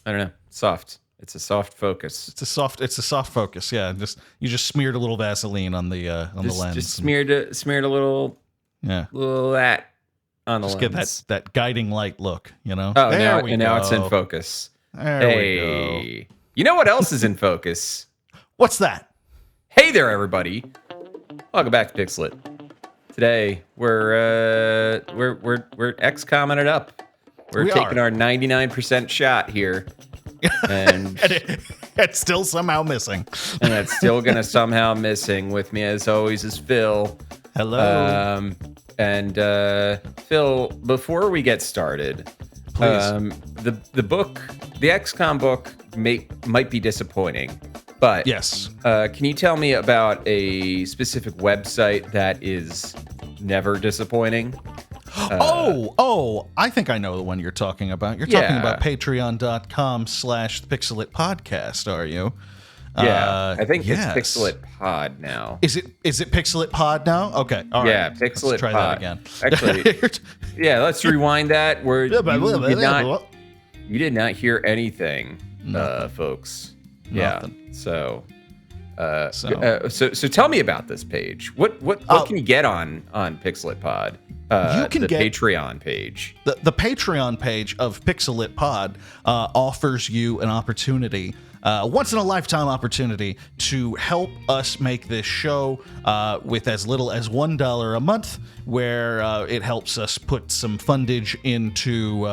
I don't know. Soft. It's a soft focus. It's a soft focus. Yeah, you just smeared a little Vaseline on the lens. Just smeared a little that on the lens. Just get that guiding light look, Oh, now it's in focus. There we go. You know what else is in focus? What's that? Hey there, everybody. Welcome back to Pixel It. Today we're XCOMing it up. We're taking our 99% shot here. And it's still somehow missing. And it's still gonna somehow missing. With me as always is Phil. Hello. Phil, before we get started, the book, the XCOM book might be disappointing, but yes. Can you tell me about a specific website that is never disappointing? I think I know the one you're talking about. You're talking about patreon.com/pixelitpodcast, are you? Yeah, I think it's Pixel It Pod now. Is it Pixel It Pod now? Okay, all right. Yeah, Pixel It Pod. Try that again. Actually, yeah, let's rewind that. Where you did not hear anything, folks. Nothing. Yeah. So tell me about this page. What can you get on Pixel It Pod? You can get Patreon page. The Patreon page of Pixel It Pod offers you an opportunity, once in a lifetime opportunity, to help us make this show with as little as $1 a month, where it helps us put some fundage into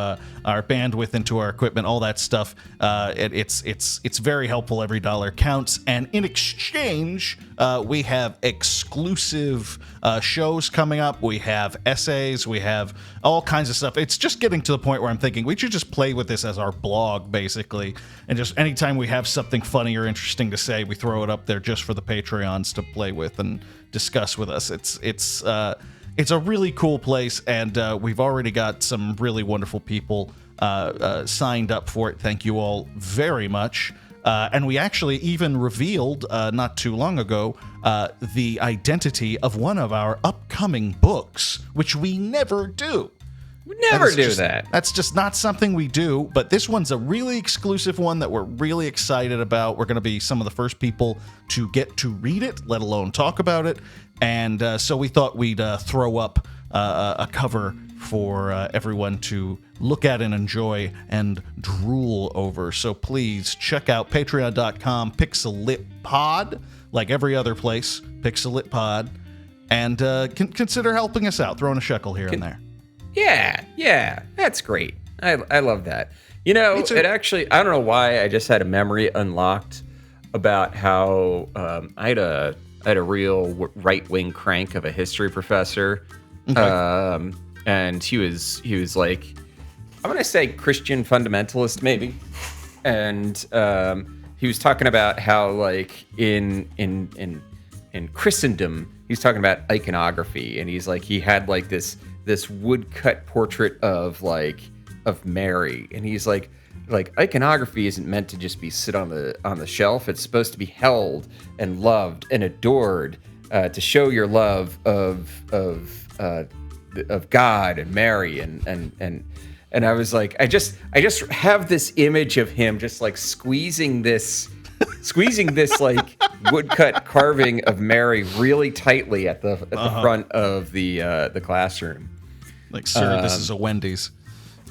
our bandwidth, into our equipment, all that stuff. It's very helpful. Every dollar counts, and in exchange, we have exclusive shows coming up. We have essays. We have all kinds of stuff. It's just getting to the point where I'm thinking we should just play with this as our blog, basically, and just anytime we have something funny or interesting to say, we throw it up there just for the Patreons to play with and discuss with us. It's a really cool place, and we've already got some really wonderful people signed up for it. Thank you all very much. And we actually even revealed not too long ago the identity of one of our upcoming books, which we never do. We never do that. That's just not something we do, but this one's a really exclusive one that we're really excited about. We're going to be some of the first people to get to read it, let alone talk about it. And so we thought we'd throw up a cover for everyone to look at and enjoy and drool over. So please check out patreon.com/pixelitpod, like every other place, Pixelitpod, and consider helping us out, throwing a shekel here and there. Yeah, that's great. I love that. It actually, I don't know why, I just had a memory unlocked about how I had a real right-wing crank of a history professor. Okay. And he was like, I'm going to say Christian fundamentalist, maybe. And he was talking about how, like, in Christendom, he's talking about iconography, and he's like, he had like this woodcut portrait of Mary, and he's like iconography isn't meant to just be sit on the shelf. It's supposed to be held and loved and adored, to show your love of God and Mary, and I was like, I just have this image of him just like squeezing this like woodcut carving of Mary really tightly at the front of the classroom. Like, sir, this is a Wendy's.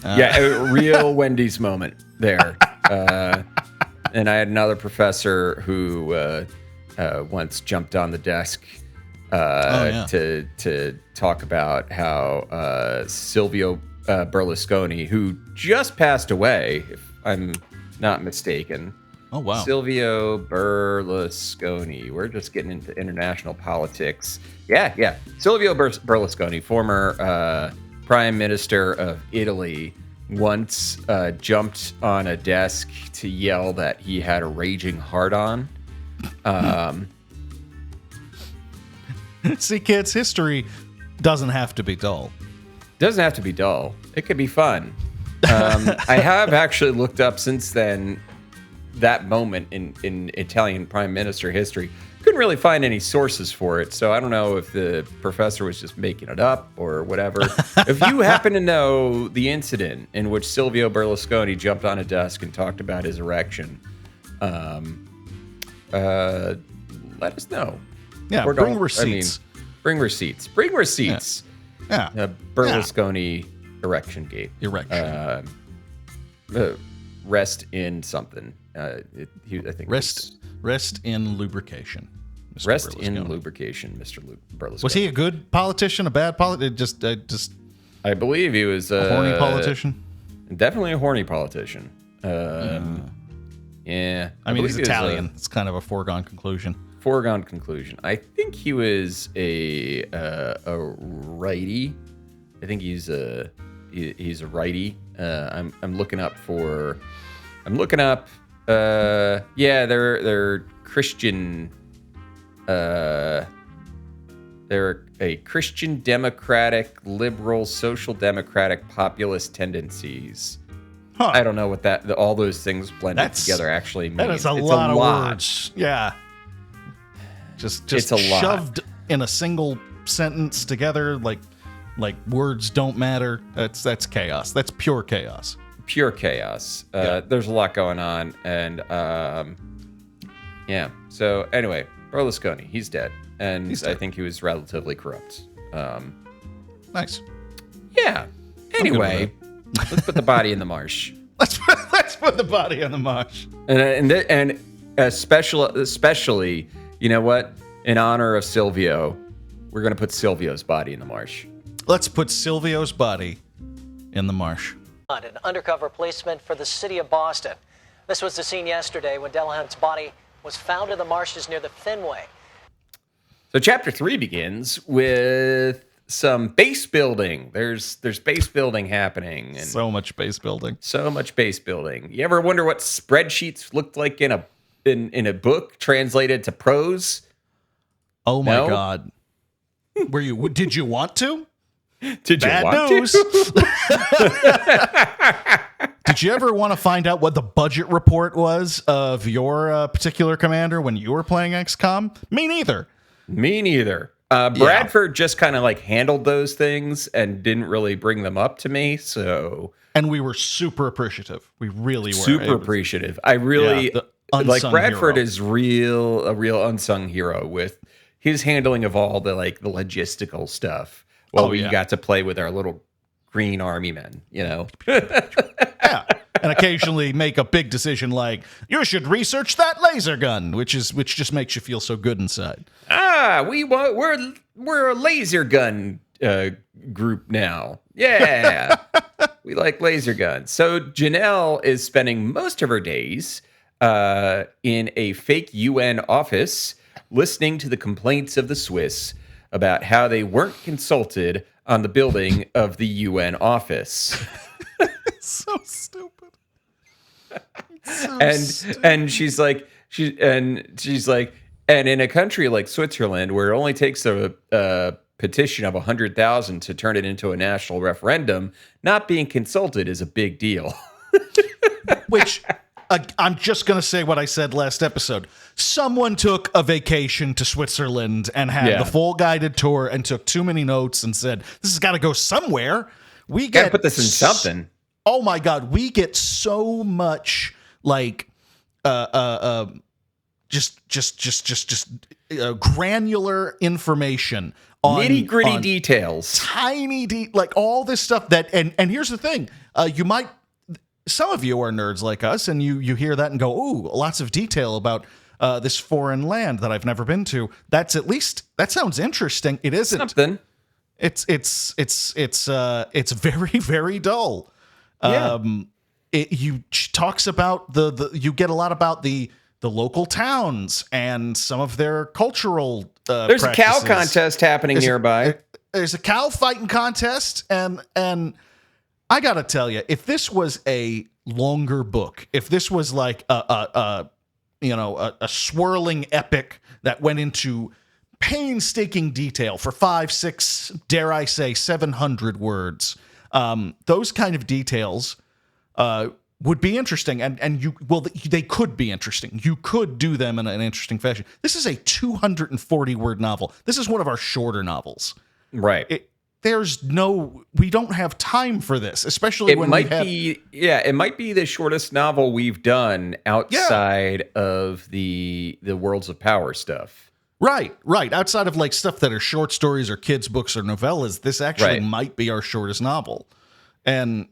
Yeah, a real Wendy's moment there. And I had another professor who once jumped on the desk to talk about how Silvio Berlusconi, who just passed away, if I'm not mistaken. Oh, wow. Silvio Berlusconi. We're just getting into international politics. Yeah. Silvio Berlusconi, former Prime Minister of Italy, once jumped on a desk to yell that he had a raging hard-on. See, kids, history doesn't have to be dull. Doesn't have to be dull. It could be fun. I have actually looked up since then that moment in Italian prime minister history. Couldn't really find any sources for it, so I don't know if the professor was just making it up or whatever. If you happen to know the incident in which Silvio Berlusconi jumped on a desk and talked about his erection, let us know. Yeah, Or bring don't- receipts. Bring receipts. Bring receipts. Yeah. Berlusconi erection gate. Erection. Rest in something. I think Rest in lubrication. Mr. Rest in Berlusconi. lubrication, Mr. Berlusconi. Was he a good politician, a bad politician? Just I believe he was a horny politician? Definitely a horny politician. Yeah. I mean, he's believe he was Italian. It's kind of a foregone conclusion. Foregone conclusion. I think he was a righty. I think he's a righty. I'm looking up. Yeah, they're Christian. They're a Christian democratic, liberal, social democratic, populist tendencies. Huh. I don't know what all those things blended together actually mean. That is a It's lot of words. Yeah. Just It's a lot. shoved in a single sentence together like words don't matter. That's chaos. That's pure chaos. Pure chaos. There's a lot going on, and yeah. So anyway, Berlusconi, he's dead, and I think he was relatively corrupt. Nice. Yeah. Anyway, let's put the body in the marsh. Let's put the body on the marsh. And especially, you know what? In honor of Silvio, we're gonna put Silvio's body in the marsh. Let's put Silvio's body in the marsh. An undercover policeman for the city of Boston. This was the scene yesterday when Delahunt's body was found in the marshes near the Fenway. So chapter 3 begins with some base building. There's base building happening, and So much base building. so much base building. You ever wonder what spreadsheets looked like in a book translated to prose? Oh my No? God. Did you want to? Did you Bad want news. to? Did you ever want to find out what the budget report was of your particular commander when you were playing XCOM? Me neither. Me neither. Bradford just kind of like handled those things and didn't really bring them up to me. So And we were super appreciative. We really were. super appreciative. I really the like unsung Bradford hero. is a real unsung hero with his handling of all the logistical stuff. Well, we got to play with our little green army men, you know. Yeah. And occasionally make a big decision like, you should research that laser gun, which just makes you feel so good inside. We're a laser gun group now. Yeah. We like laser guns. So Janelle is spending most of her days in a fake UN office listening to the complaints of the Swiss about how they weren't consulted on the building of the UN office. So stupid. And she's like, and in a country like Switzerland, where it only takes a petition of 100,000 to turn it into a national referendum, not being consulted is a big deal. Which I'm just going to say what I said last episode. Someone took a vacation to Switzerland and had the full guided tour and took too many notes and said, this has got to go somewhere. We Gotta get put this in something. Oh my God. We get so much granular information on Nitty gritty details. tiny all this stuff that and here's the thing, some of you are nerds like us and you hear that and go, ooh, lots of detail about this foreign land that I've never been to. That sounds interesting. It isn't Something. it's very, very dull. Yeah. Talks about you get a lot about the local towns and some of their cultural There's practices. a cow contest happening nearby. There's a cow fighting contest, and I gotta tell you, if this was a longer book, if this was like a swirling epic that went into painstaking detail for 5, 6, dare I say, 700 words, those kind of details would be interesting, and they could be interesting. You could do them in an interesting fashion. This is a 240-word novel. This is one of our shorter novels. Right. We don't have time for this, especially when it might be the shortest novel we've done outside of the Worlds of Power stuff. Right. Outside of like stuff that are short stories or kids' books or novellas, this actually might be our shortest novel. And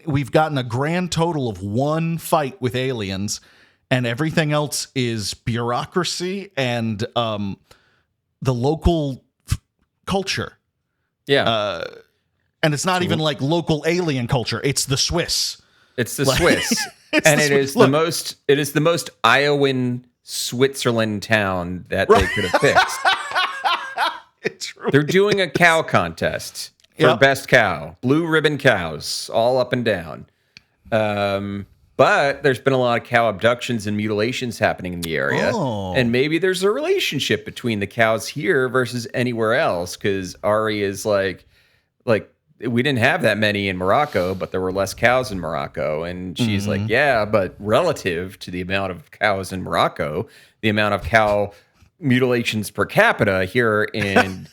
we've gotten a grand total of one fight with aliens, and everything else is bureaucracy and the local culture. Yeah. And it's not even like local alien culture. It's the Swiss. It's the Swiss. And it is the most Iowan Switzerland town that they could have fixed. They're doing a cow contest for best cow. Blue ribbon cows, all up and down. But there's been a lot of cow abductions and mutilations happening in the area. Oh. And maybe there's a relationship between the cows here versus anywhere else, because Ari is like we didn't have that many in Morocco, but there were less cows in Morocco. And she's like, yeah, but relative to the amount of cows in Morocco, the amount of cow mutilations per capita here in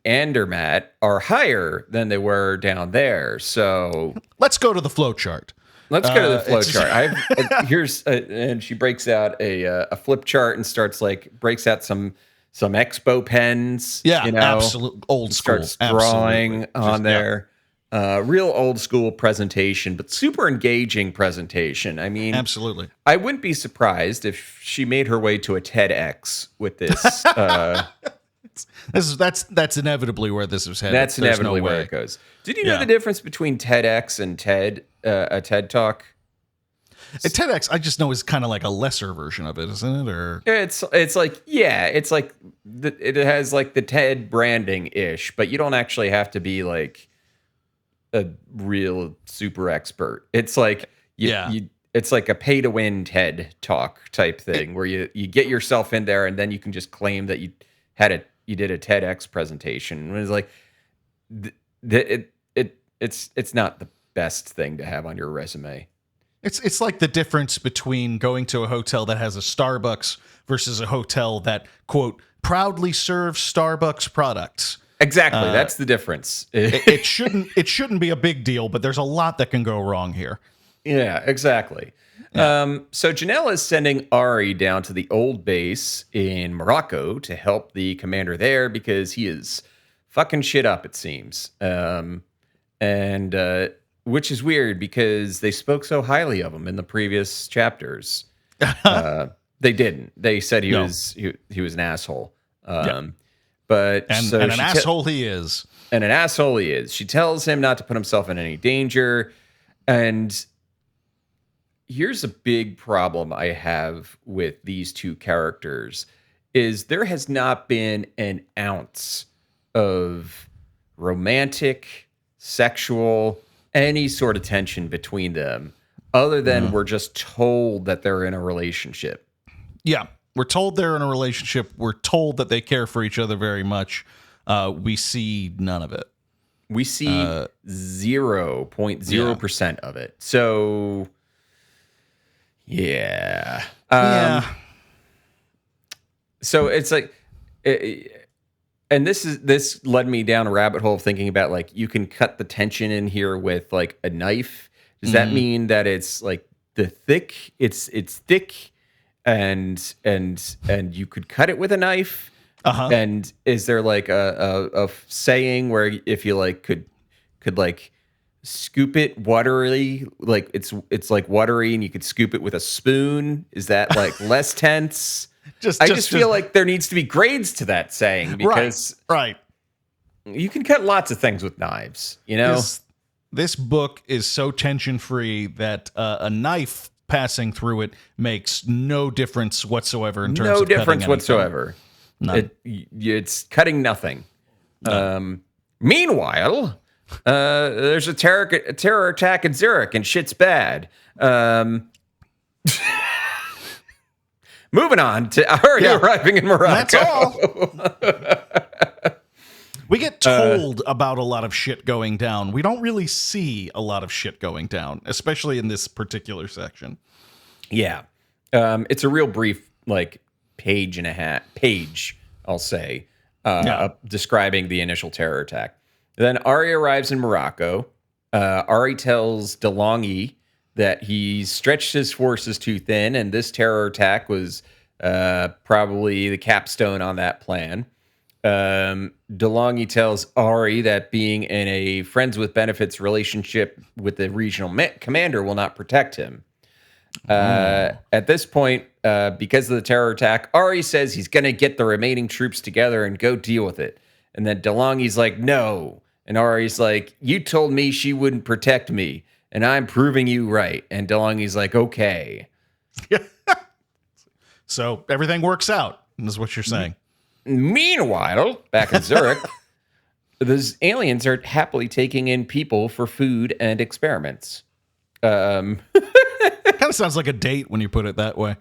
Andermatt are higher than they were down there. So let's go to the flow chart. Let's go to the flow chart. Here's and she breaks out a flip chart and breaks out some expo pens. Yeah, absolute old school. Starts drawing on there. Real old school presentation, but super engaging presentation. I mean, absolutely. I wouldn't be surprised if she made her way to a TEDx with this. That's inevitably where this is headed. That's inevitably where it goes. Did you know the difference between TEDx and a TED Talk? A TEDx, I just know, is kind of like a lesser version of it, isn't it? Or it has like the TED branding ish, but you don't actually have to be like a real super expert. It's like it's like a pay to win TED Talk type thing where you get yourself in there and then you can just claim that you did a TEDx presentation. And it's like it's not the best thing to have on your resume. It's like the difference between going to a hotel that has a Starbucks versus a hotel that, quote, proudly serves Starbucks products. Exactly, that's the difference. it shouldn't be a big deal, but there's a lot that can go wrong here. Yeah, exactly. Yeah. So Janelle is sending Ari down to the old base in Morocco to help the commander there because he is fucking shit up, it seems. Which is weird because they spoke so highly of him in the previous chapters. They didn't. They said he was an asshole. But an asshole he is. And an asshole he is. She tells him not to put himself in any danger. And here's a big problem I have with these two characters is there has not been an ounce of romantic, sexual, any sort of tension between them other than we're just told that they're in a relationship. Yeah. We're told they're in a relationship. We're told that they care for each other very much. We see none of it. We see 0.0% of it. So, yeah. So it's like, and this led me down a rabbit hole of thinking about like you can cut the tension in here with like a knife. Does that mean that it's like it's thick and you could cut it with a knife? Uh-huh. And is there like a saying where if you like could like scoop it watery, like it's like watery and you could scoop it with a spoon? Is that like less tense? I just feel like there needs to be grades to that saying because right. You can cut lots of things with knives, you know? This book is so tension-free that a knife passing through it makes no difference whatsoever in terms of cutting anything. No difference whatsoever. None. It's cutting nothing. No. Meanwhile, there's a terror attack in Zurich and shit's bad. Moving on to Ari arriving in Morocco. That's all. We get told about a lot of shit going down. We don't really see a lot of shit going down, especially in this particular section. Yeah. It's a real brief, like, page, I'll say, describing the initial terror attack. Then Ari arrives in Morocco. Ari tells DeLonghi that he stretched his forces too thin, and this terror attack was probably the capstone on that plan. DeLonghi tells Ari that being in a friends with benefits relationship with the regional commander will not protect him. At this point, because of the terror attack, Ari says he's going to get the remaining troops together and go deal with it. And then DeLonghi's like, no. And Ari's like, you told me she wouldn't protect me, and I'm proving you right. And DeLonghi's like, okay. So everything works out, is what you're saying. Meanwhile, back in Zurich, those aliens are happily taking in people for food and experiments. Kind of sounds like a date when you put it that way.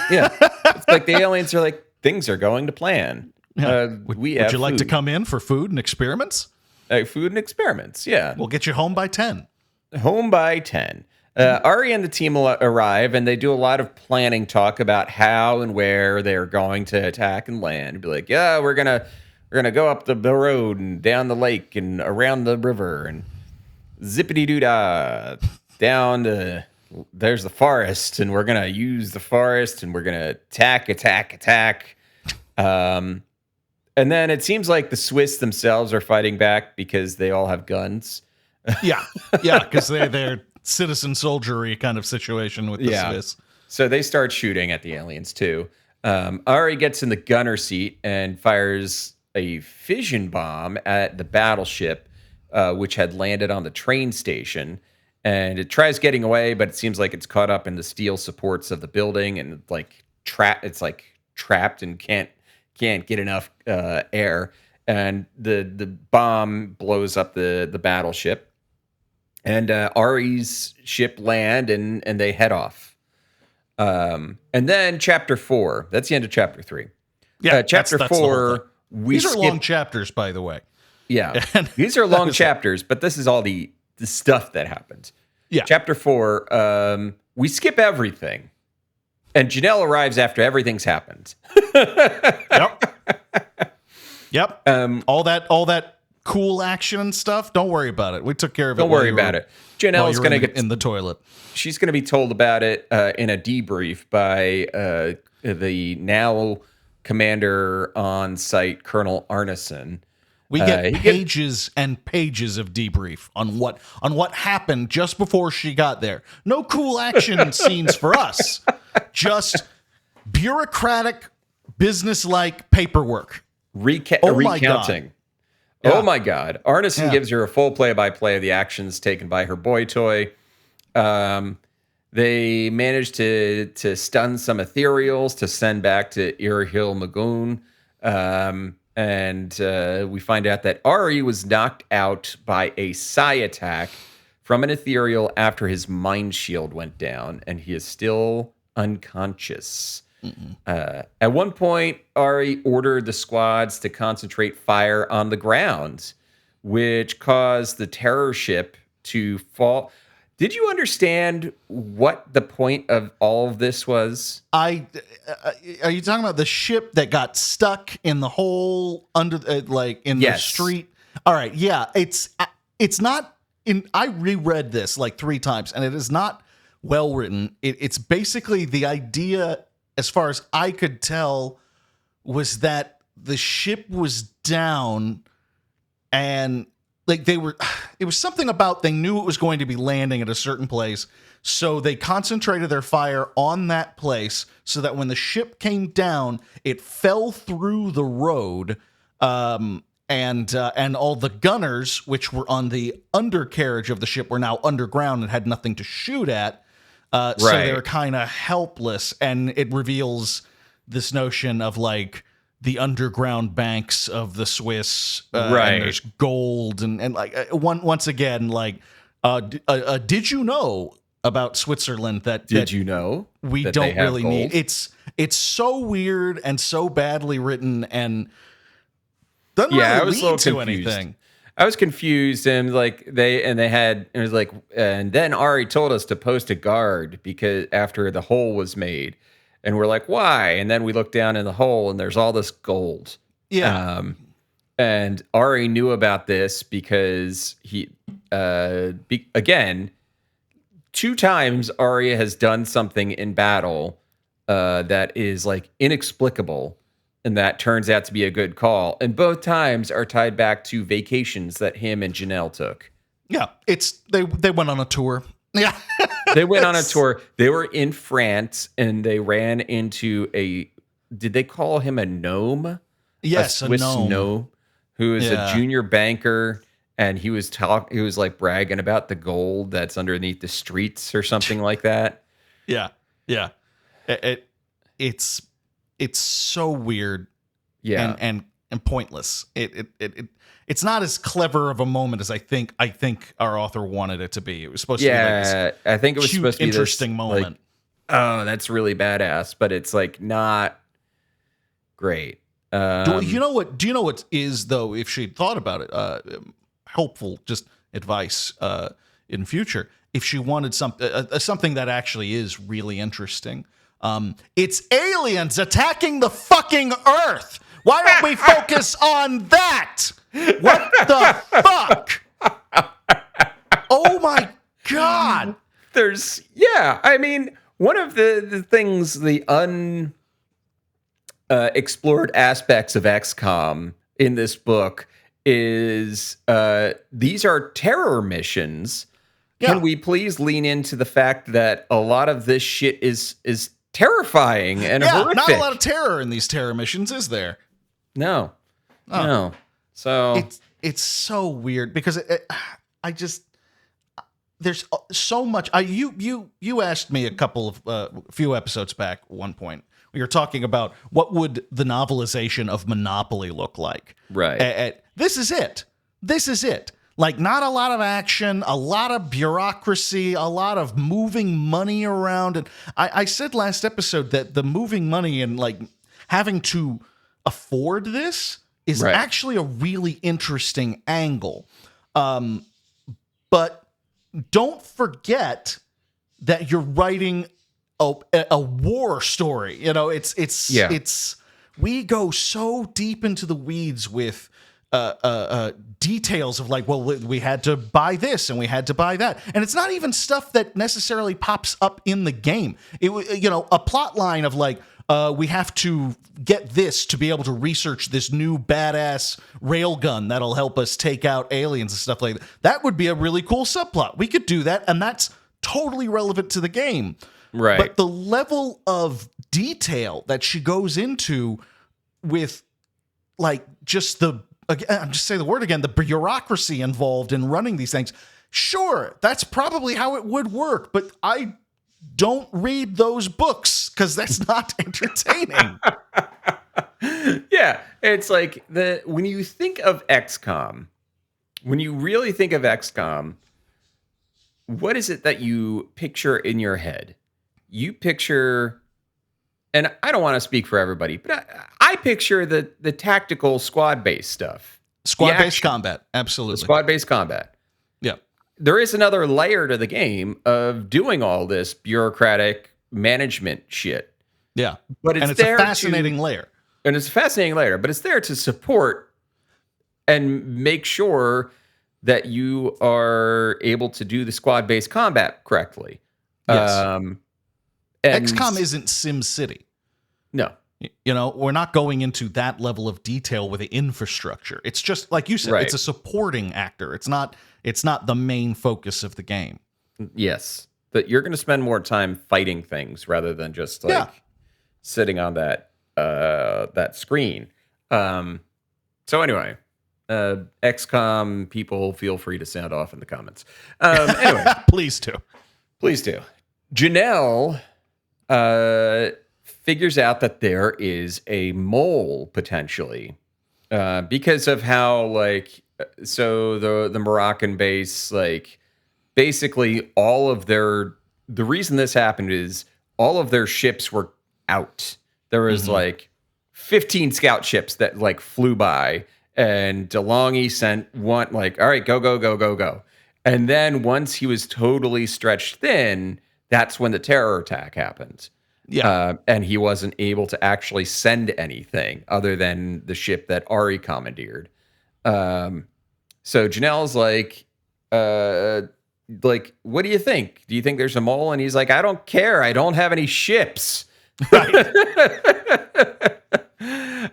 Yeah. It's like the aliens are like, things are going to plan. Yeah. Would you like to come in for food and experiments? Food and experiments, yeah. We'll get you home by 10. Home by 10. Ari and the team arrive, and they do a lot of planning talk about how and where they're going to attack and land. Be like, yeah, we're gonna go up the road and down the lake and around the river and zippity-doo-dah down to there's the forest, and we're gonna use the forest, and we're gonna attack. And then it seems like the Swiss themselves are fighting back because they all have guns. Yeah, because they're citizen soldiery kind of situation with the Swiss. So they start shooting at the aliens too. Ari gets in the gunner seat and fires a fission bomb at the battleship, which had landed on the train station. And it tries getting away, but it seems like it's caught up in the steel supports of the building and it's trapped and can't get enough air. And the bomb blows up the battleship. And Ari's ship land and they head off. And then chapter 4. That's the end of chapter 3. Yeah, chapter that's 4. These are long chapters, by the way. Yeah, these are long chapters, but this is all the stuff that happened. Yeah. Chapter 4, we skip everything. And Janelle arrives after everything's happened. Yep. All that cool action and stuff, don't worry about it. We took care of it. Don't worry about it. Janelle's going to get in the toilet. She's going to be told about it in a debrief by the now commander on site, Colonel Arneson. We get pages and pages of debrief on what happened just before she got there. No cool action scenes for us. Just bureaucratic, business-like paperwork. Recounting. Yeah. Oh my God. Arneson gives her a full play-by-play of the actions taken by her boy toy. They managed to stun some ethereals to send back to Irhil Magoon. And we find out that Ari was knocked out by a psi attack from an ethereal after his mind shield went down, and he is still unconscious. At one point, Ari ordered the squads to concentrate fire on the ground, which caused the terror ship to fall. Did you understand what the point of all of this was? Are you talking about the ship that got stuck in the hole under, the street? All right, yeah. It's not in. I reread this like 3 times, and it is not well written. It's basically the idea, as far as I could tell, was that the ship was down, and it was something about they knew it was going to be landing at a certain place, so they concentrated their fire on that place so that when the ship came down, it fell through the road, and all the gunners, which were on the undercarriage of the ship, were now underground and had nothing to shoot at. So they were kind of helpless, and it reveals this notion of like the underground banks of the Swiss, and there's gold and like once again, like did you know about Switzerland that you know we that don't really gold? need? It's so weird and so badly written, and Doesn't Yeah, I really was a lead little to confused. anything. I was confused, and like it was like, and then Ari told us to post a guard because after the hole was made, and we're like, why? And then we look down in the hole, and there's all this gold. Yeah. And Ari knew about this because again, 2 times Arya has done something in battle that is like inexplicable, and that turns out to be a good call. And both times are tied back to vacations that him and Janelle took. Yeah. They went on a tour. Yeah. They went on a tour. They were in France, and they ran into did they call him a gnome? Yes, a Swiss gnome who is a junior banker. And he was like bragging about the gold that's underneath the streets or something like that. Yeah. Yeah. It's so weird. Yeah. And pointless. It's not as clever of a moment as I think our author wanted it to be. It was supposed to be like this I think it was cute, supposed to be interesting this, moment. Like, oh, that's really badass, but it's like not great. Do you know what is though, if she'd thought about it, helpful just advice in future, if she wanted something that actually is really interesting, it's aliens attacking the fucking Earth. Why don't we focus on that? What the fuck? Oh my god. I mean, one of the things, the explored aspects of XCOM in this book is these are terror missions. Yeah. Can we please lean into the fact that a lot of this shit is terrifying and horrific? Not a lot of terror in these terror missions, is there? No. So it's so weird because there's so much. You asked me a few episodes back at one point. We were talking about what would the novelization of Monopoly look like. Right. This is it. Like, not a lot of action, a lot of bureaucracy, a lot of moving money around. And I said last episode that the moving money and like having to afford this is actually a really interesting angle. But don't forget that you're writing a war story. You know, it's we go so deep into the weeds with details of like, well, we had to buy this and we had to buy that, and it's not even stuff that necessarily pops up in the game. A plot line of like, we have to get this to be able to research this new badass railgun that'll help us take out aliens and stuff like that. That would be a really cool subplot. We could do that, and that's totally relevant to the game. Right. But the level of detail that she goes into with like just I'm just saying the word again, the bureaucracy involved in running these things. Sure, that's probably how it would work, but I don't read those books because that's not entertaining. Yeah, it's like when you think of XCOM, when you really think of XCOM, what is it that you picture in your head? You picture, and I don't want to speak for everybody, but I picture the tactical squad-based stuff. Squad-based combat, absolutely. Squad-based combat. Yeah. There is another layer to the game of doing all this bureaucratic management shit. Yeah. But it's a fascinating layer. And it's a fascinating layer, but it's there to support and make sure that you are able to do the squad-based combat correctly. Yes. XCOM isn't SimCity. No. We're not going into that level of detail with the infrastructure. It's just like you said, It's a supporting actor. It's not the main focus of the game. Yes. But you're going to spend more time fighting things rather than just sitting on that screen. So anyway, XCOM people, feel free to sound off in the comments. Anyway, please do. Janelle figures out that there is a mole potentially because of how the Moroccan base, like, basically all of the reason this happened is all of their ships were out. There was like 15 scout ships that like flew by, And DeLonghi sent one, like, all right, go, go, go, go, go. And then once he was totally stretched thin, that's when the terror attack happened. Yeah. And he wasn't able to actually send anything other than the ship that Ari commandeered. So Janelle's like, what do you think? Do you think there's a mole? And he's like, I don't care. I don't have any ships. Right.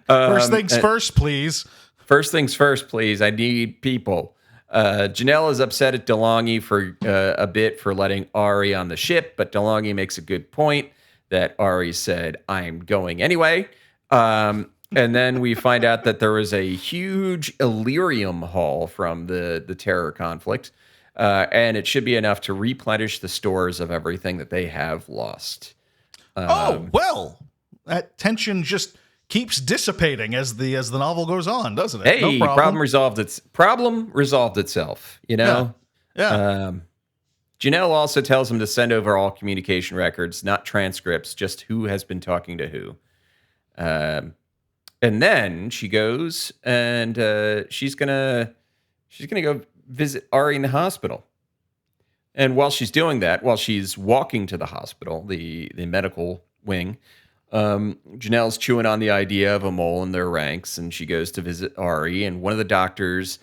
First things first, please. First things first, please. I need people. Janelle is upset at DeLonghi for a bit for letting Ari on the ship, but DeLonghi makes a good point that Ari said, I'm going anyway. And then we find out that there was a huge Illyrium haul from the terror conflict, and it should be enough to replenish the stores of everything that they have lost. Well, that tension just keeps dissipating as the novel goes on, doesn't it? Hey, No problem. problem resolved itself, you know? Yeah. Janelle also tells him to send over all communication records, not transcripts, just who has been talking to who. And then she goes and she's gonna go visit Ari in the hospital. And while she's doing that, while she's walking to the hospital, the medical wing, Janelle's chewing on the idea of a mole in their ranks, and she goes to visit Ari. And one of the doctors,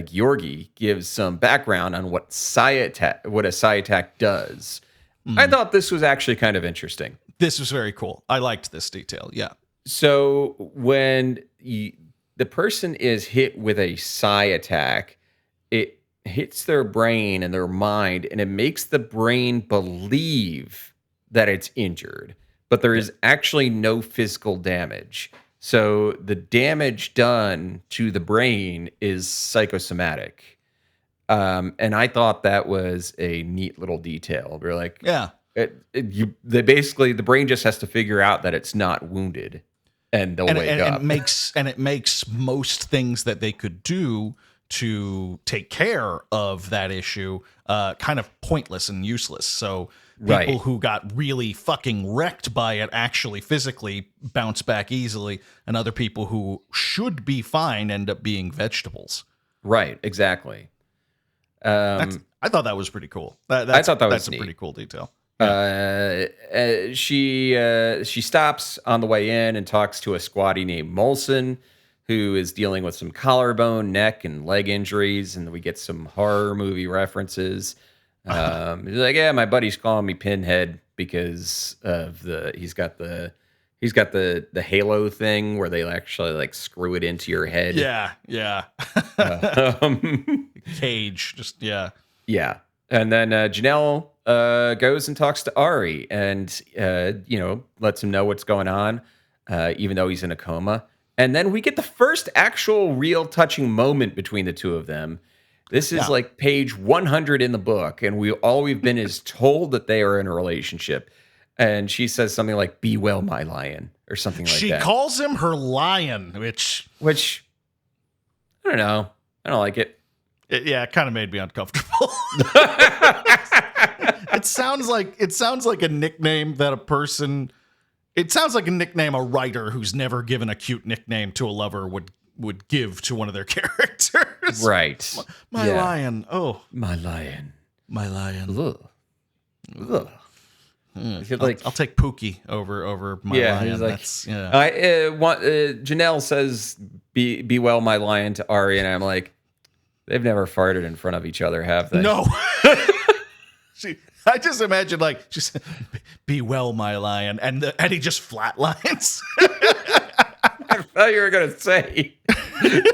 Georgi, gives some background on what a psi attack does. I thought this was actually kind of interesting. This was very cool. I liked this detail. Yeah. So when the person is hit with a psi attack, it hits their brain and their mind, and it makes the brain believe that it's injured, but there is actually no physical damage. So the damage done to the brain is psychosomatic. And I thought that was a neat little detail. We're like, Yeah. the brain just has to figure out that it's not wounded, and they'll wake up. It makes most things that they could do to take care of that issue kind of pointless and useless. So people who got really fucking wrecked by it actually physically bounce back easily, and other people who should be fine end up being vegetables. Right, exactly. I thought that was pretty cool. I thought that was that's neat. a pretty cool detail. She stops on the way in and talks to a squaddie named Molson, who is dealing with some collarbone, neck, and leg injuries, and we get some horror movie references. He's like, yeah, my buddy's calling me Pinhead because of he's got the halo thing where they actually like screw it into your head. Yeah. Cage, just yeah. Yeah. And then Janelle goes and talks to Ari and lets him know what's going on, even though he's in a coma. And then we get the first actual real touching moment between the two of them. This is like page 100 in the book, and we've been is told that they are in a relationship. And she says something like, "Be well, my lion," or something like that. She calls him her lion, which I don't know. I don't like it. It kind of made me uncomfortable. It sounds like a nickname that a person. It sounds like a nickname a writer who's never given a cute nickname to a lover would give to one of their characters. Right. My lion. Oh, my lion. My lion. Ugh. Ugh. I'll take Pookie over my lion. He's like, That's, yeah. Janelle says, "Be well, my lion," to Ari, and I'm like, they've never farted in front of each other, have they? No. I just imagine like just "Be well, my lion," and he just flatlines. I thought you were gonna say,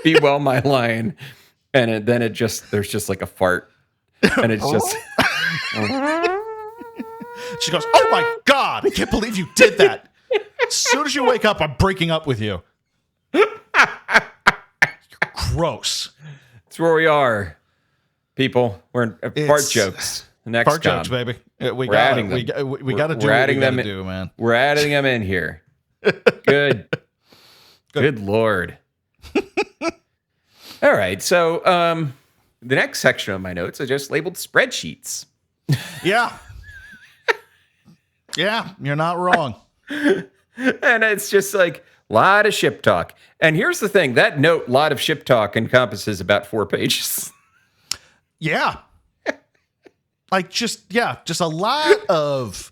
"Be well, my lion," and then there's just like a fart, and it's just. She goes, "Oh my God, I can't believe you did that. As soon as you wake up, I'm breaking up with you." You're gross. That's where we are, people. We're in fart jokes. Next fart jokes, baby. We got to do what we got to do, man. We're adding them in here. Good Lord. All right. So the next section of my notes are just labeled spreadsheets. Yeah. Yeah, you're not wrong. And it's just like, Lot of ship talk. And here's the thing, that note, lot of ship talk, encompasses about 4 pages. Yeah. Like, just a lot of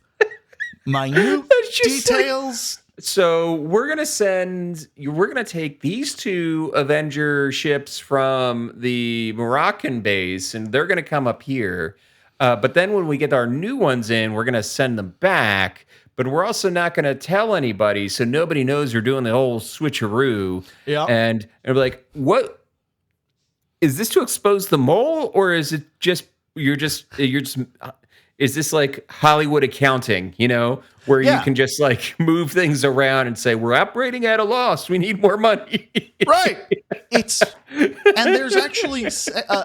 minute details. So we're going to take these 2 Avenger ships from the Moroccan base, and they're going to come up here. But then when we get our new ones in, we're going to send them back. But we're also not going to tell anybody, so nobody knows you're doing the whole switcheroo. Yeah. And we're like, what? Is this to expose the mole, or is it just you're just is this like Hollywood accounting, where you can just like move things around and say, we're operating at a loss, we need more money. Right. And there's actually a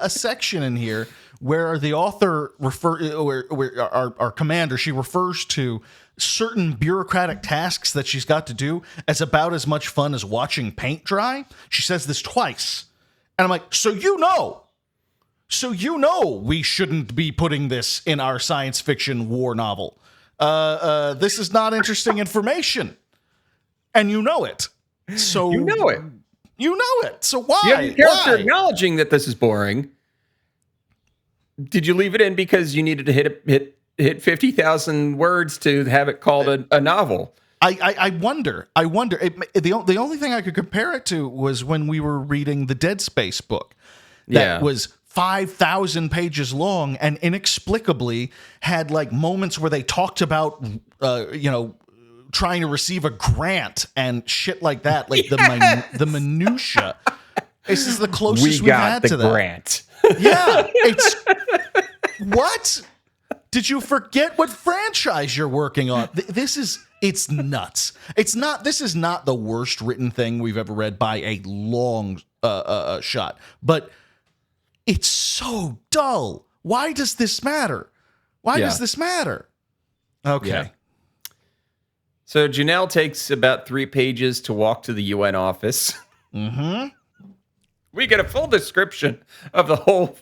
section in here where the author where our commander, she refers to certain bureaucratic tasks that she's got to do as about as much fun as watching paint dry. She says this twice. And I'm like, so we shouldn't be putting this in our science fiction war novel. This is not interesting information. And you know it. So you know it. So why? You have a character acknowledging that this is boring. Did you leave it in because you needed to hit 50,000 words to have it called a novel? I wonder. The only thing I could compare it to was when we were reading the Dead Space book. That was 5,000 pages long and inexplicably had like moments where they talked about, trying to receive a grant and shit like that. Like the minutia. This is the closest we've had to that. Grant. Yeah. What? Did you forget what franchise you're working on? It's nuts. This is not the worst written thing we've ever read by a long shot, but it's so dull. Why does this matter? Okay. Yeah. So Janelle takes about 3 pages to walk to the UN office. Mm-hmm. We get a full description of the whole.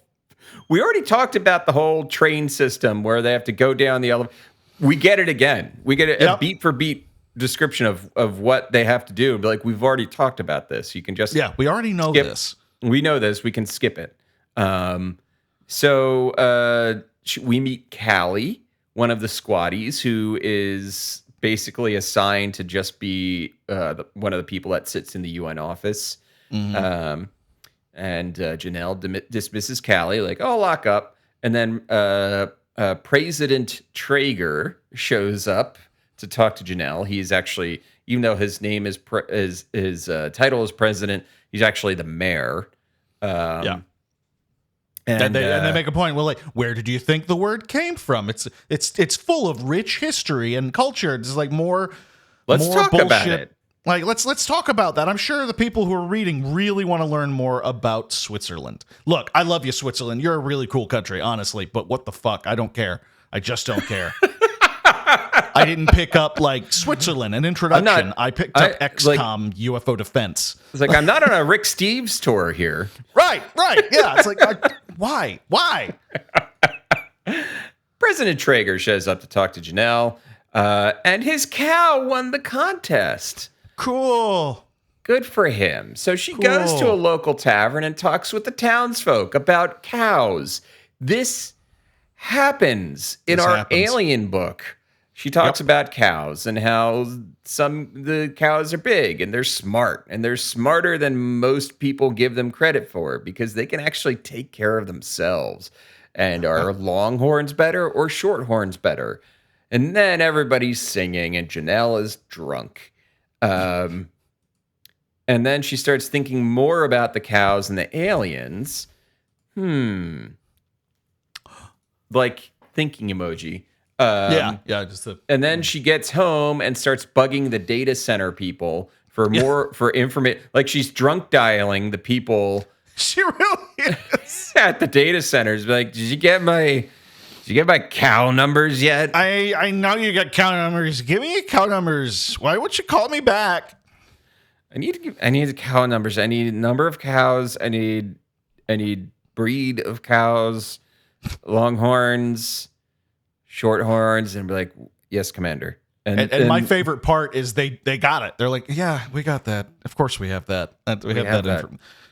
We already talked about the whole train system where they have to go down the elevator. We get it again. We get a beat for beat description of what they have to do. Like, we've already talked about this. You can just we already know this. We know this. We can skip it. So we meet Callie, one of the squaddies, who is basically assigned to just be one of the people that sits in the UN office. Mm-hmm. And Janelle dismisses Callie, like, oh, lock up. And then President Traeger shows up to talk to Janelle. He's actually, even though his name is his title is president, he's actually the mayor. And they make a point. Well, like, where did you think the word came from? It's full of rich history and culture. It's like more. Let's talk bullshit. about it. Like, let's talk about that. I'm sure the people who are reading really want to learn more about Switzerland. Look, I love you, Switzerland. You're a really cool country, honestly. But what the fuck? I don't care. I just don't care. I didn't pick up like Switzerland, an introduction. I picked up XCOM, UFO Defense. It's like, I'm not on a Rick Steves tour here. Right. Yeah. It's like, why? President Traeger shows up to talk to Janelle, and his cow won the contest. Cool. Good for him. So she goes to a local tavern and talks with the townsfolk about cows. This happens in our alien book. She talks about cows and how the cows are big and they're smart, and they're smarter than most people give them credit for because they can actually take care of themselves. And are longhorns better or shorthorns better? And then everybody's singing and Janelle is drunk. And then she starts thinking more about the cows and the aliens. Like thinking emoji. And then she gets home and starts bugging the data center people for more for information. Like, she's drunk dialing the people. She really is. At the data centers. Like, did you get my cow numbers yet? I know you got cow numbers. Give me your cow numbers. Why won't you call me back? I need the cow numbers. I need number of cows. I need breed of cows, longhorns, shorthorns, and be like, yes, Commander. And my favorite part is they got it. They're like, yeah, we got that. Of course we have that. We have that.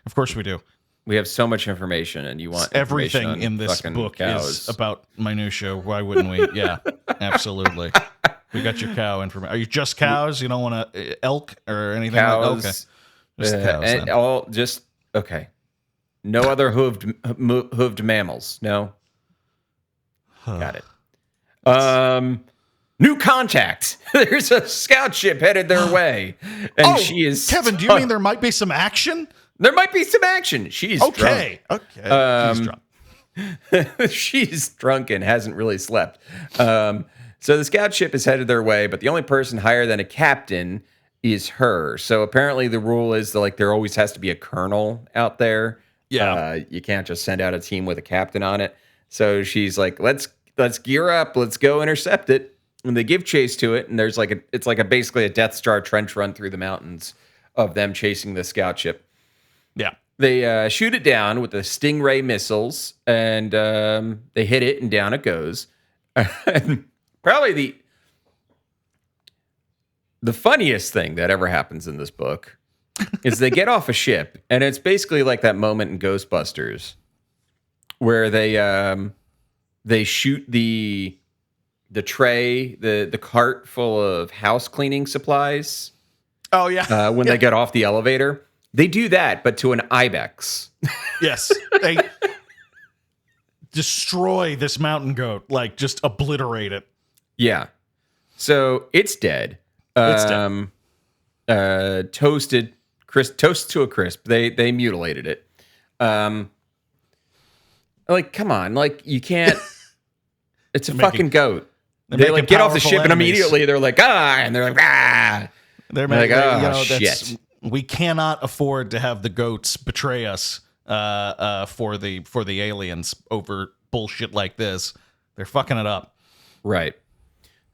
Of course we do. We have so much information, and you want everything in this book cows. is about minutia. Why wouldn't we? Yeah, absolutely. We got your cow information. Are you just cows? You don't want to elk or anything? Cows. Okay. Just cows. And okay. No other hooved mammals. No. Got it. New contact. There's a scout ship headed their way, and she is. Kevin, do you mean there might be some action? There might be some action. She's okay. Drunk. Okay. She's drunk. She's drunk and hasn't really slept. So the scout ship is headed their way, but the only person higher than a captain is her. So apparently the rule is that, like, there always has to be a colonel out there. Yeah. You can't just send out a team with a captain on it. So she's like, let's gear up. Let's go intercept it. And they give chase to it. And there's it's basically a Death Star trench run through the mountains of them chasing the scout ship. Yeah. They shoot it down with the Stingray missiles, and they hit it, and down it goes. And probably the funniest thing that ever happens in this book is they get off a ship, and it's basically like that moment in Ghostbusters where they shoot the tray, the cart full of house cleaning supplies. Oh yeah. When they get off the elevator. They do that, but to an ibex. Yes. They destroy this mountain goat, like just obliterate it. Yeah. So it's dead. It's dead. Toasted to a crisp. They mutilated it. Like, come on. Like, you can't. It's a fucking goat. They like get off the ship and immediately they're like, and they're like, They're like, oh, shit. We cannot afford to have the goats betray us for the aliens over bullshit like this. They're fucking it up. Right.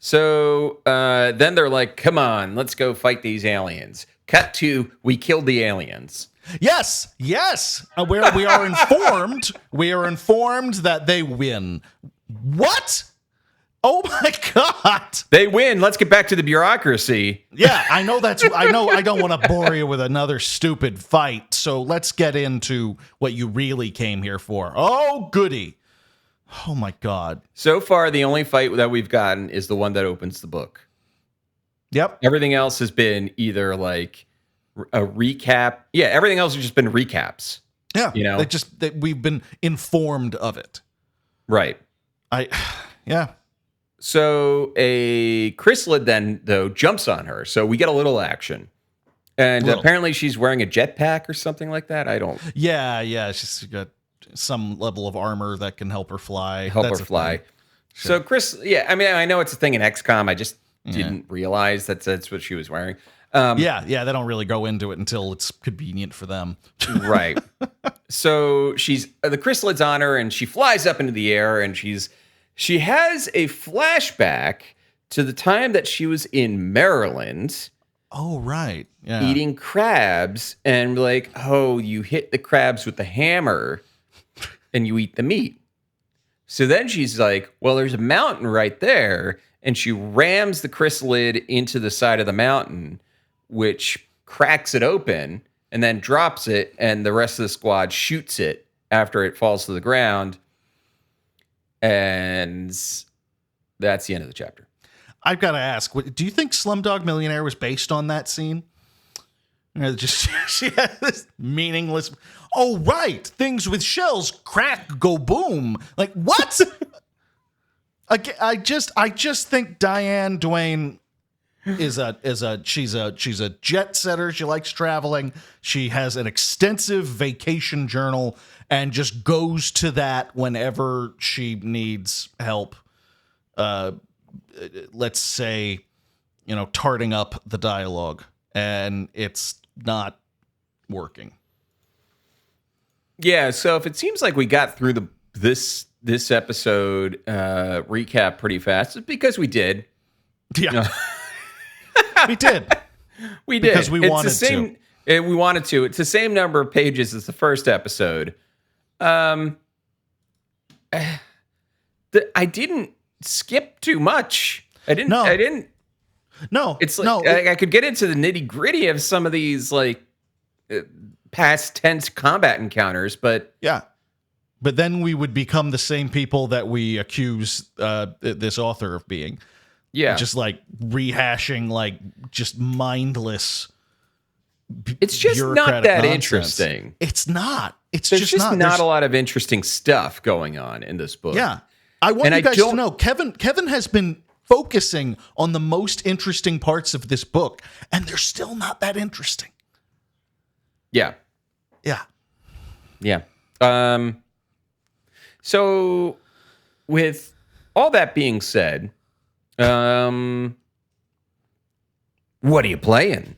So then they're like, come on, let's go fight these aliens. Cut to, we killed the aliens. Yes. We are informed. We are informed that they win. What? Oh my God. They win. Let's get back to the bureaucracy. Yeah, I know I don't want to bore you with another stupid fight. So let's get into what you really came here for. Oh, goody. Oh my God. So far, the only fight that we've gotten is the one that opens the book. Yep. Everything else has been either like a recap. Yeah, everything else has just been recaps. Yeah. You know, we've been informed of it. Right. Yeah. So a chrysalid then, though, jumps on her. So we get a little action. And apparently she's wearing a jetpack or something like that. I don't... Yeah. She's got some level of armor that can help her fly. Sure. So Chris... Yeah, I mean, I know it's a thing in XCOM. I just didn't realize that's what she was wearing. Yeah, they don't really go into it until it's convenient for them. Right. So she's... the chrysalid's on her, and she flies up into the air, and she has a flashback to the time that she was in Maryland. Oh, right. Yeah. Eating crabs, and like, oh, you hit the crabs with the hammer and you eat the meat. So then she's like, well, there's a mountain right there. And she rams the chrysalid into the side of the mountain, which cracks it open and then drops it. And the rest of the squad shoots it after it falls to the ground. And that's the end of the chapter. I've got to ask, do you think Slumdog Millionaire was based on that scene? She has this meaningless, oh, right, things with shells crack, go boom. Like, what? I just think Diane Duane she's a jet setter. She likes traveling. She has an extensive vacation journal and just goes to that whenever she needs help. Let's say, tarting up the dialogue, and it's not working. Yeah, so if it seems like we got through this episode recap pretty fast, it's because we did. Yeah. We did. We did. Because we wanted to. We wanted to. It's the same number of pages as the first episode. I didn't skip too much. I didn't No, It's like no. I could get into the nitty gritty of some of these like past tense combat encounters, but Yeah. But then we would become the same people that we accuse this author of being. yeah, Just like rehashing, like just mindless. it's just not bureaucratic that nonsense. interesting. It's not. It's There's just not There's- a lot of interesting stuff going on in this book. Yeah. I want And you I guys to don't- know, Kevin has been focusing on the most interesting parts of this book, and they're still not that interesting. Yeah. Yeah. Yeah. So with all that being said, what are you playing?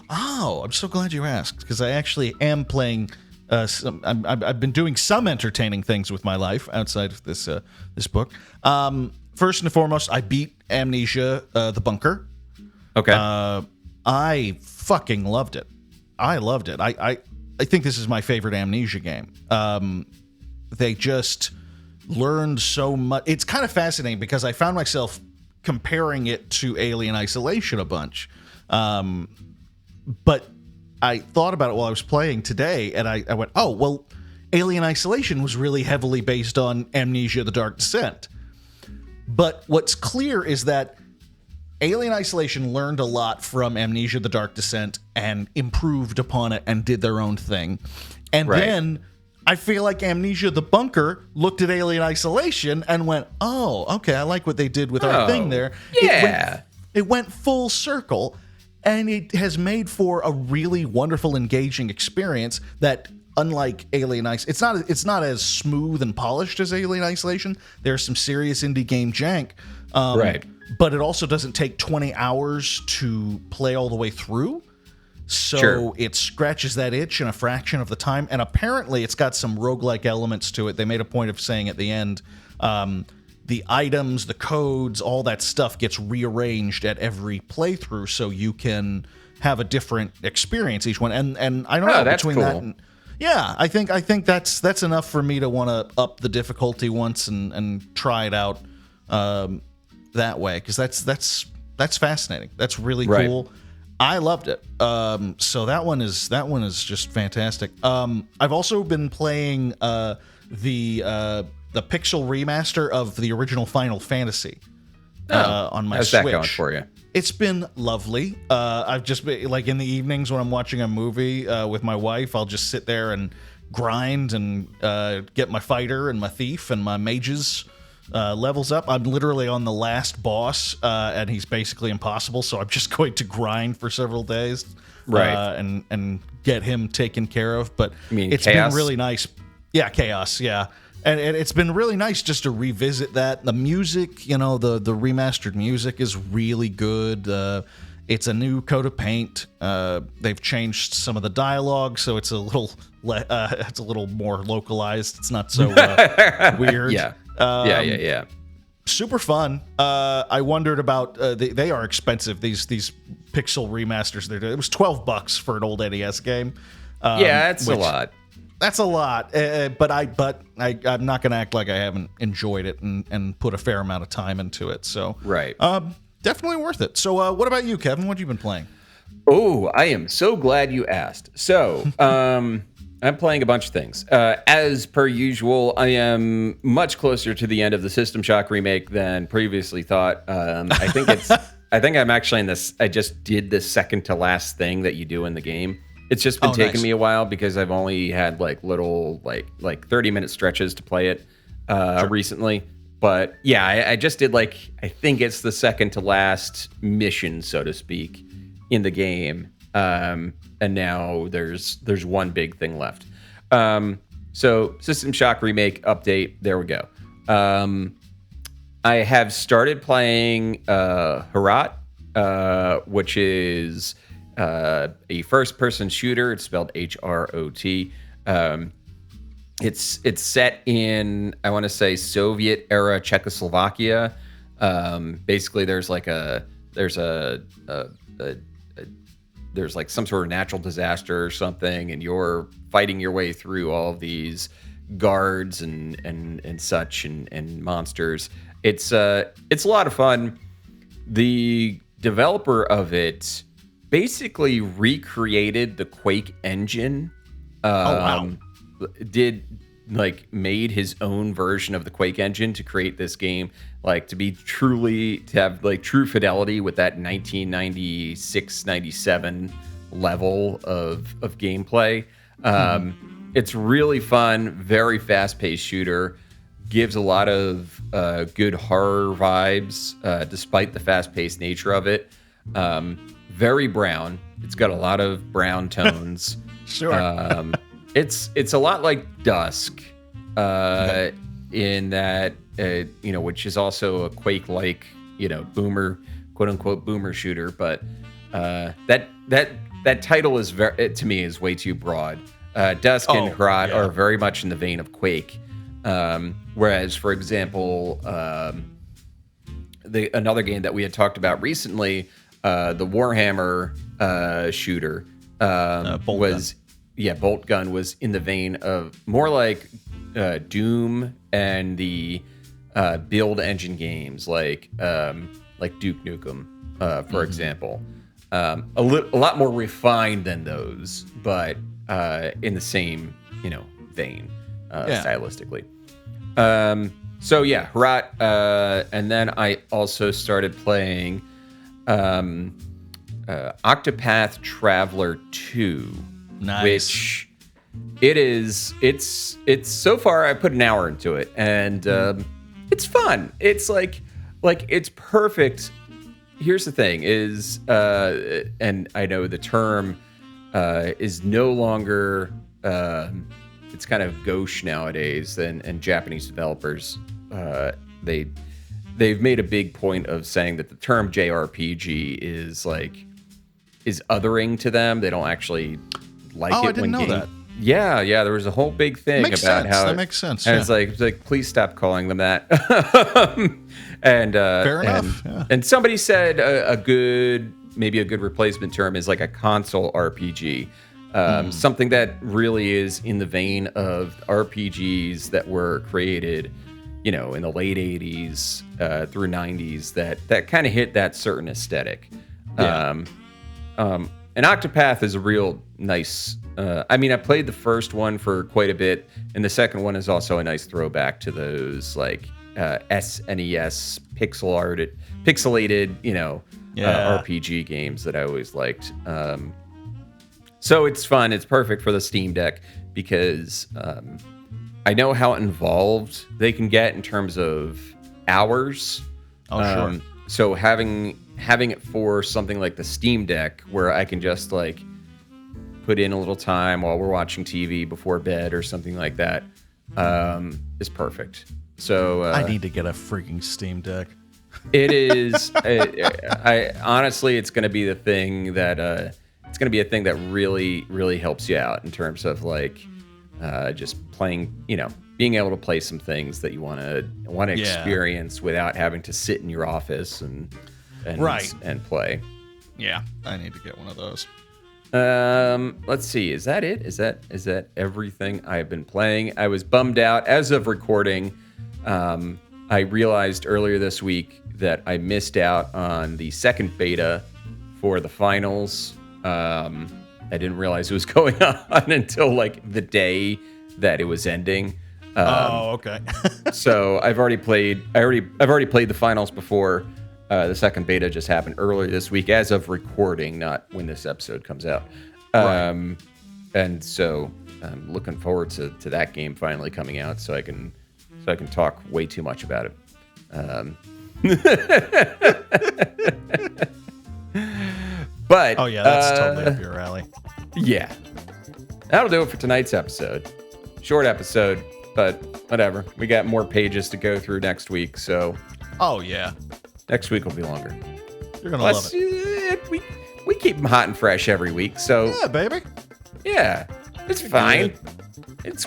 Oh, I'm so glad you asked, because I actually am playing. I've been doing some entertaining things with my life outside of this book. First and foremost, I beat Amnesia: The Bunker. Okay. I fucking loved it. I loved it. I think this is my favorite Amnesia game. They just learned so much. It's kind of fascinating because I found myself comparing it to Alien Isolation a bunch. But I thought about it while I was playing today, and I went, oh, well, Alien Isolation was really heavily based on Amnesia: The Dark Descent. But what's clear is that Alien Isolation learned a lot from Amnesia: The Dark Descent and improved upon it and did their own thing. And Right. then I feel like Amnesia: The Bunker looked at Alien Isolation and went, oh, okay, I like what they did with our thing there. Yeah. It went full circle, and it has made for a really wonderful, engaging experience that, unlike Alien Isolation, it's not as smooth and polished as Alien Isolation. There's some serious indie game jank. Right. But it also doesn't take 20 hours to play all the way through. So Sure. it scratches that itch in a fraction of the time. And apparently it's got some roguelike elements to it. They made a point of saying at the end, the items, the codes, all that stuff gets rearranged at every playthrough so you can have a different experience each one. And I don't know, that's between cool. that and yeah, I think that's enough for me to want to up the difficulty once and try it out that way, because that's fascinating. That's really Right. cool. I loved it. So that one is just fantastic. I've also been playing the pixel remaster of the original Final Fantasy on my How's Switch. that going for you? It's been lovely. I've just been, like, in the evenings when I'm watching a movie with my wife, I'll just sit there and grind and get my fighter and my thief and my mages levels up. I'm literally on the last boss, and he's basically impossible, so I'm just going to grind for several days, Right. And get him taken care of. But You mean it's Chaos? been really nice. Yeah, Chaos. Yeah. And it's been really nice just to revisit that. The music, the remastered music is really good. It's a new coat of paint. They've changed some of the dialogue, so it's a little more localized. It's not so weird. Yeah. Yeah. Super fun. I wondered about they are expensive. These pixel remasters. It was $12 for an old NES game. Yeah, that's a which- lot. That's a lot, but I'm not going to act like I haven't enjoyed it and put a fair amount of time into it. So Right. definitely worth it. So what about you, Kevin? What have you been playing? Oh, I am so glad you asked. So, I'm playing a bunch of things. As per usual, I am much closer to the end of the System Shock remake than previously thought. I think I'm actually in this. I just did the second to last thing that you do in the game. It's just been taking nice. me a while because I've only had like little like 30-minute stretches to play it recently. But yeah, I just did I think it's the second to last mission, so to speak, in the game. And now there's one big thing left. So System Shock remake update. There we go. I have started playing Herat, which is a first-person shooter. It's spelled HROT. It's set in, I want to say, Soviet-era Czechoslovakia. Basically, there's like some sort of natural disaster or something, and you're fighting your way through all of these guards and such and monsters. It's a lot of fun. The developer of it basically recreated the Quake engine. Made his own version of the Quake engine to create this game, like to have like true fidelity with that 1996-97 level of gameplay. It's really fun, very fast-paced shooter, gives a lot of good horror vibes despite the fast-paced nature of it. Very brown. It's got a lot of brown tones. Sure. It's a lot like Dusk, in that which is also a Quake-like, boomer, quote unquote boomer shooter. But that title is to me is way too broad. Dusk and Herat are very much in the vein of Quake, whereas, for example, another game that we had talked about recently, the Warhammer shooter, Bolt Gun was in the vein of more like Doom and the build engine games like Duke Nukem, for example. A lot more refined than those, but in the same vein stylistically. Herat, and then I also started playing Octopath Traveler 2. Nice. Which it's so far I put an hour into it, and it's fun. It's like it's perfect. Here's the thing is, and I know the term is no longer, it's kind of gauche nowadays, and Japanese developers, they've made a big point of saying that the term JRPG is othering to them. They don't actually like it. I didn't know that. Yeah, there was a whole big thing about how that makes sense. And it's like, please stop calling them that. And fair enough. And somebody said maybe a good replacement term is like a console RPG, something that really is in the vein of RPGs that were created, in the late 80s through 90s that kind of hit that certain aesthetic. Yeah. And Octopath is a real nice. I played the first one for quite a bit, and the second one is also a nice throwback to those SNES pixelated, RPG games that I always liked. So it's fun. It's perfect for the Steam Deck because I know how involved they can get in terms of hours. Oh, sure. So having it for something like the Steam Deck, where I can just put in a little time while we're watching TV before bed or something like that, is perfect. So I need to get a freaking Steam Deck. It is. I honestly, it's going to be the thing that it's going to be a thing that really, really helps you out in terms of just playing. Being able to play some things that you want to experience without having to sit in your office and play. Yeah, I need to get one of those. Let's see. Is that it? Is that everything I've been playing? I was bummed out as of recording. I realized earlier this week that I missed out on the second beta for the finals. I didn't realize it was going on until the day that it was ending. Okay. So I've already played the finals before. The second beta just happened earlier this week, as of recording, not when this episode comes out. Right. And so I'm looking forward to that game finally coming out, so I can talk way too much about it. But oh yeah, that's totally up your alley. Yeah, that'll do it for tonight's episode. Short episode, but whatever. We got more pages to go through next week, so. Oh yeah. Next week will be longer. You're gonna love it. We keep them hot and fresh every week, so yeah, baby. Yeah, it's fine.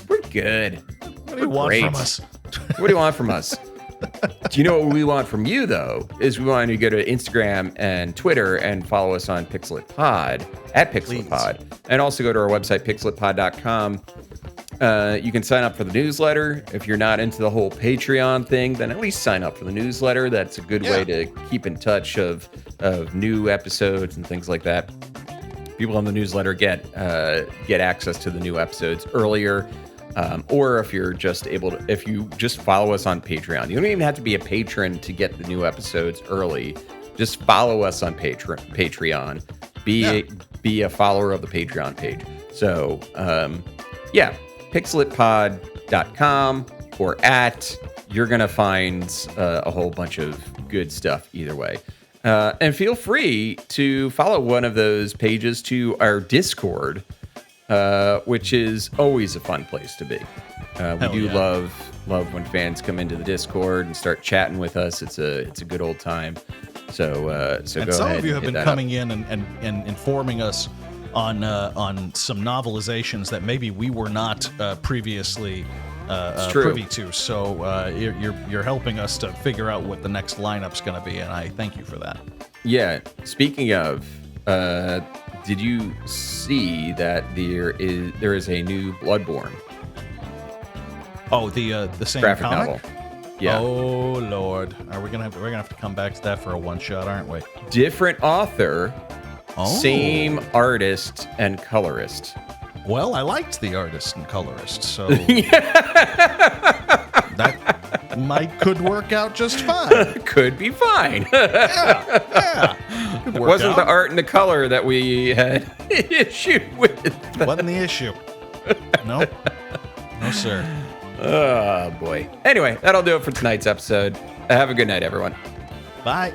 We're good. What do you want from us? What do you want from us? Do you know what we want from you, though? Is we want you to go to Instagram and Twitter and follow us on PixelatPod at PixelatPod, and also go to our website pixelatpod.com. You can sign up for the newsletter. If you're not into the whole Patreon thing, then at least sign up for the newsletter. That's a good way to keep in touch of of new episodes and things like that. People on the newsletter get access to the new episodes earlier. Or if you're just if you just follow us on Patreon, you don't even have to be a patron to get the new episodes early. Just follow us on Patreon. Be a follower of the Patreon page. So, pixelitpod.com or you're going to find a whole bunch of good stuff either way. And feel free to follow one of those pages to our Discord, which is always a fun place to be. We do love when fans come into the Discord and start chatting with us. It's a good old time. So go ahead. And some of you have been coming in and informing us on some novelizations that maybe we were not previously privy to. So you're helping us to figure out what the next lineup's going to be, and I thank you for that. Yeah. Speaking of, did you see that there is a new Bloodborne? Oh, the same graphic comic? novel. Yeah. Oh Lord, we're gonna have to come back to that for a one shot, aren't we? Different author, same artist and colorist. Well, I liked the artist and colorist, so that could work out just fine. Could be fine. Yeah. Could work Wasn't out. the art and the color that we had issue with. Wasn't the issue. No, sir. Oh boy. Anyway, that'll do it for tonight's episode. Have a good night, everyone. Bye.